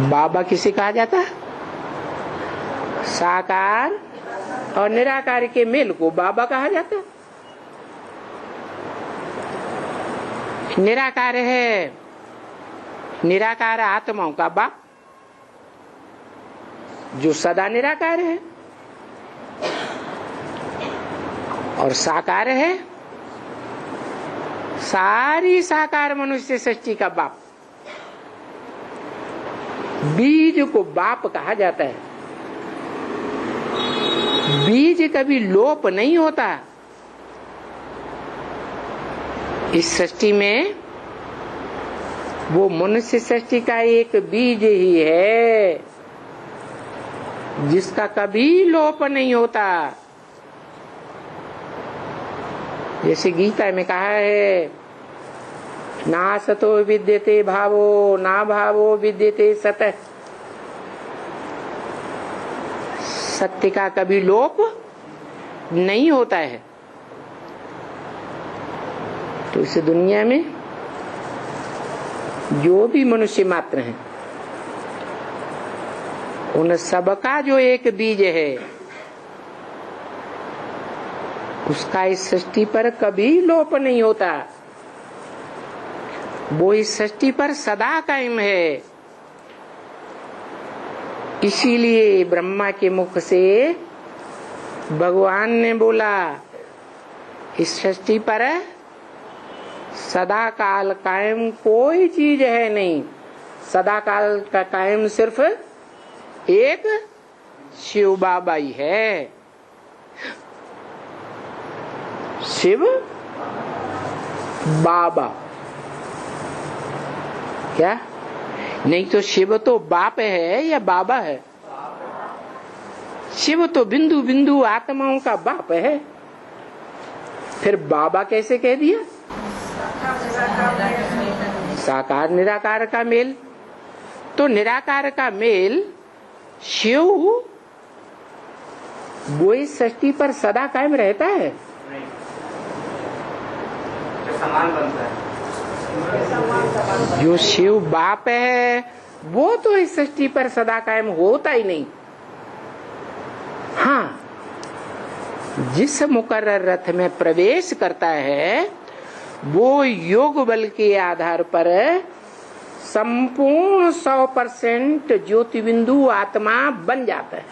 बाबा किसे कहा जाता है? साकार और निराकार के मेल को बाबा कहा जाता है। निराकार है निराकार आत्माओं का बाप, जो सदा निराकार है, और साकार है सारी साकार मनुष्य सृष्टि का बाप। बीज को बाप कहा जाता है। बीज कभी लोप नहीं होता। इस सृष्टि में वो मनुष्य सृष्टि का एक बीज ही है जिसका कभी लोप नहीं होता। जैसे गीता में कहा है, ना सतो विद्यते भावो ना भावो विद्यते सतः। सत्य का कभी लोप नहीं होता है। तो इस दुनिया में जो भी मनुष्य मात्र हैं, उन सबका जो एक बीज है, उसका इस सृष्टि पर कभी लोप नहीं होता। वो इस सृष्टि पर सदा कायम है। इसीलिए ब्रह्मा के मुख से भगवान ने बोला, इस सृष्टि पर सदा काल कायम कोई चीज है नहीं। सदा काल का कायम सिर्फ एक शिव बाबा ही है। शिव बाबा, क्या नहीं तो शिव तो बाप है या बाबा है? शिव तो बिंदु बिंदु आत्माओं का बाप है, फिर बाबा कैसे कह दिया? साकार निराकार का मेल। तो निराकार का मेल शिव वो इस सृष्टि पर सदा कायम रहता है, समान बनता है। जो शिव बाप है वो तो इस सृष्टि पर सदा कायम होता ही नहीं। हाँ, जिस मुकर्रर रथ में प्रवेश करता है वो योग बल के आधार पर संपूर्ण 100% ज्योति बिंदु आत्मा बन जाता है।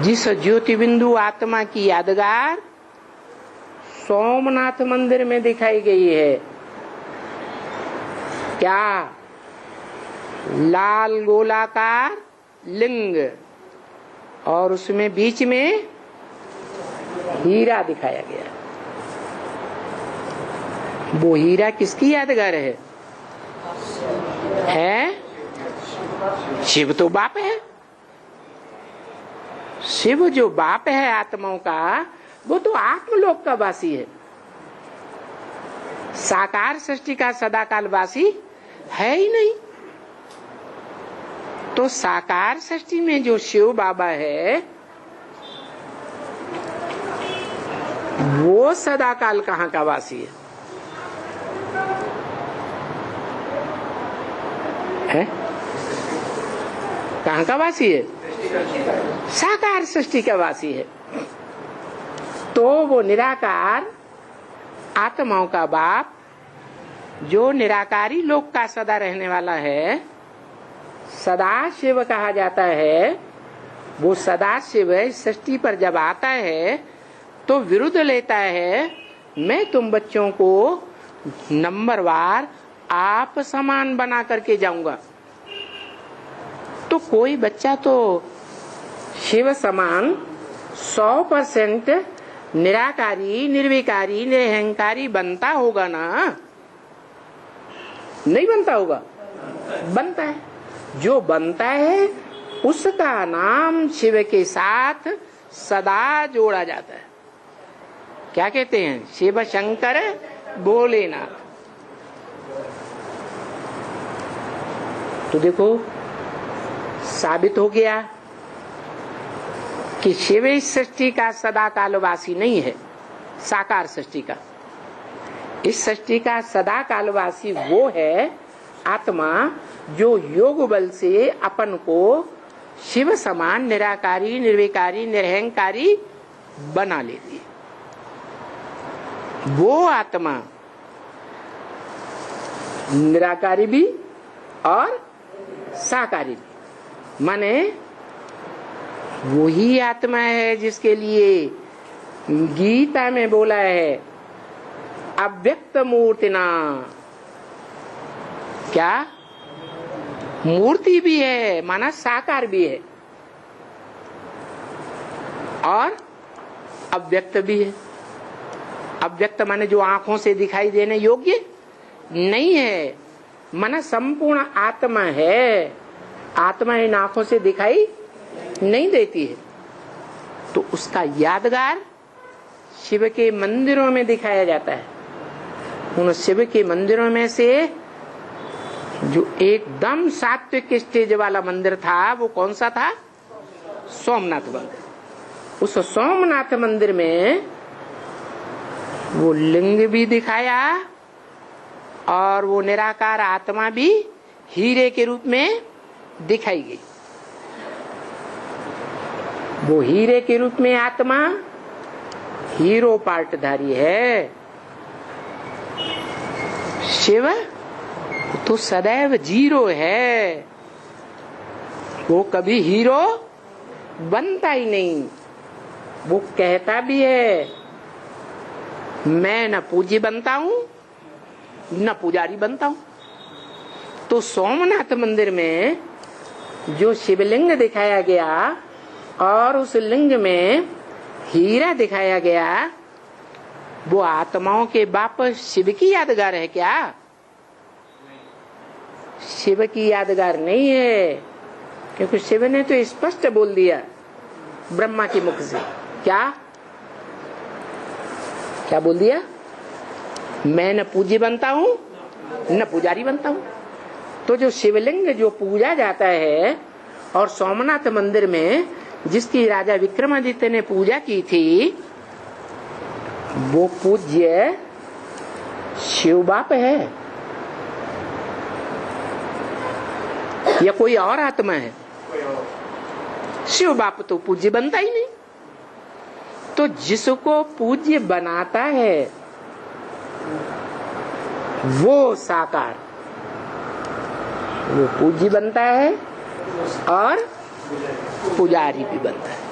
जिस ज्योति बिंदु आत्मा की यादगार सोमनाथ मंदिर में दिखाई गई है, क्या? लाल गोलाकार लिंग और उसमें बीच में हीरा दिखाया गया। वो हीरा किसकी यादगार है? शिव तो बाप है। शिव जो बाप है आत्माओं का, वो तो आत्मलोक का वासी है। साकार सृष्टि का सदाकाल वासी है ही नहीं। तो साकार सृष्टि में जो शिव बाबा है वो सदाकाल कहाँ का वासी है? कहाँ का वासी है? साकार सृष्टि का वासी है। तो वो निराकार आत्माओं का बाप जो निराकारी लोक का सदा रहने वाला है, सदा शिव कहा जाता है। वो सदा शिव इस सृष्टि पर जब आता है तो विरुद्ध लेता है, मैं तुम बच्चों को नंबरवार आप समान बना करके जाऊंगा। तो कोई बच्चा तो शिव समान 100% निराकारी निर्विकारी निरहंकारी बनता होगा ना? नहीं बनता होगा? बनता है। जो बनता है उसका नाम शिव के साथ सदा जोड़ा जाता है। क्या कहते हैं? शिव शंकर भोलेनाथ। तो देखो, साबित हो गया कि शिव इस सृष्टि का सदा कालवासी नहीं है, साकार सृष्टि का। इस सृष्टि का सदा कालवासी वो है आत्मा जो योग बल से अपन को शिव समान निराकारी, निर्विकारी, निरहंकारी बना लेती है। वो आत्मा निराकारी भी और साकारी भी, माने वही आत्मा है जिसके लिए गीता में बोला है अव्यक्त मूर्तिना। क्या मूर्ति भी है, माना साकार भी है और अव्यक्त भी है। अव्यक्त माने जो आंखों से दिखाई देने योग्य नहीं है, माना संपूर्ण आत्मा है। आत्मा इन आंखों से दिखाई नहीं देती है, तो उसका यादगार शिव के मंदिरों में दिखाया जाता है। उन शिव के मंदिरों में से जो एकदम सात्विक स्टेज वाला मंदिर था वो कौन सा था? सोमनाथ मंदिर। उस सोमनाथ मंदिर में वो लिंग भी दिखाया और वो निराकार आत्मा भी हीरे के रूप में दिखाई गई। वो हीरे के रूप में आत्मा हीरो पार्टधारी है। शिव तो सदैव जीरो है, वो कभी हीरो बनता ही नहीं। वो कहता भी है मैं न पूज्य बनता हूं न पुजारी बनता हूं। तो सोमनाथ मंदिर में जो शिवलिंग दिखाया गया और उस लिंग में हीरा दिखाया गया, वो आत्माओं के बाप शिव की यादगार है क्या? शिव की यादगार नहीं है, क्योंकि शिव ने तो स्पष्ट बोल दिया ब्रह्मा के मुख से। क्या क्या बोल दिया? मैं न पूज्य बनता हूं न पुजारी बनता हूं। तो जो शिवलिंग जो पूजा जाता है और सोमनाथ मंदिर में जिसकी राजा विक्रमादित्य ने पूजा की थी, वो पूज्य शिव बाप है या कोई और आत्मा है? शिव बाप तो पूज्य बनता ही नहीं। तो जिसको पूज्य बनाता है वो साकार, वो पूज्य बनता है और पुजारी भी बनता है।